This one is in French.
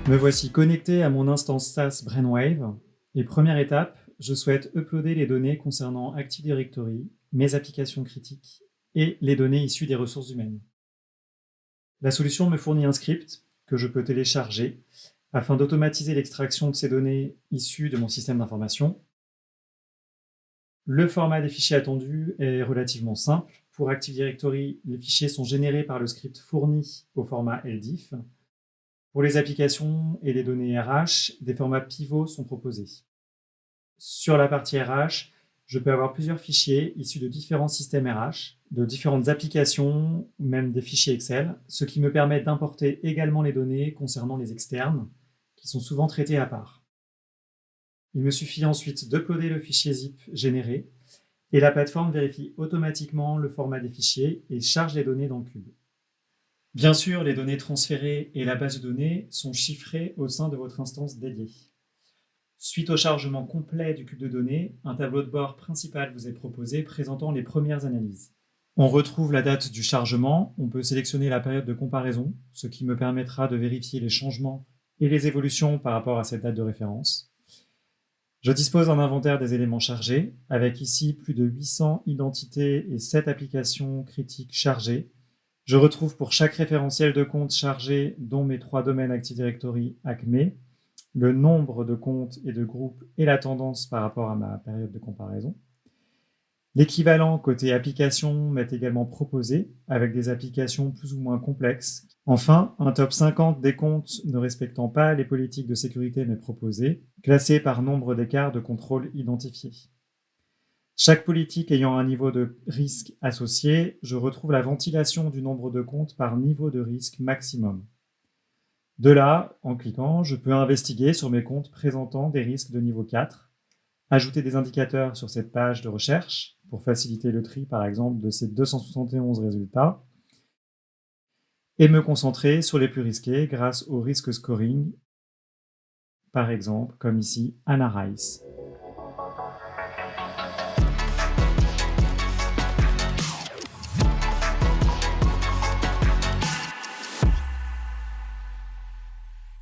Me voici connecté à mon instance SaaS Brainwave et première étape, je souhaite uploader les données concernant Active Directory, mes applications critiques et les données issues des ressources humaines. La solution me fournit un script que je peux télécharger afin d'automatiser l'extraction de ces données issues de mon système d'information. Le format des fichiers attendus est relativement simple. Pour Active Directory, les fichiers sont générés par le script fourni au format LDIF. Pour les applications et les données RH, des formats pivots sont proposés. Sur la partie RH, je peux avoir plusieurs fichiers issus de différents systèmes RH, de différentes applications, ou même des fichiers Excel, ce qui me permet d'importer également les données concernant les externes, qui sont souvent traités à part. Il me suffit ensuite d'uploader le fichier zip généré, et la plateforme vérifie automatiquement le format des fichiers et charge les données dans le cube. Bien sûr, les données transférées et la base de données sont chiffrées au sein de votre instance dédiée. Suite au chargement complet du cube de données, un tableau de bord principal vous est proposé présentant les premières analyses. On retrouve la date du chargement, on peut sélectionner la période de comparaison, ce qui me permettra de vérifier les changements et les évolutions par rapport à cette date de référence. Je dispose d'un inventaire des éléments chargés, avec ici plus de 800 identités et 7 applications critiques chargées. Je retrouve pour chaque référentiel de compte chargé, dont mes 3 domaines Active Directory, ACME, le nombre de comptes et de groupes et la tendance par rapport à ma période de comparaison. L'équivalent côté application m'est également proposé, avec des applications plus ou moins complexes. Enfin, un top 50 des comptes ne respectant pas les politiques de sécurité m'est proposé, classé par nombre d'écarts de contrôle identifiés. Chaque politique ayant un niveau de risque associé, je retrouve la ventilation du nombre de comptes par niveau de risque maximum. De là, en cliquant, je peux investiguer sur mes comptes présentant des risques de niveau 4, ajouter des indicateurs sur cette page de recherche pour faciliter le tri, par exemple, de ces 271 résultats, et me concentrer sur les plus risqués grâce au risque scoring, par exemple, comme ici, Anarice.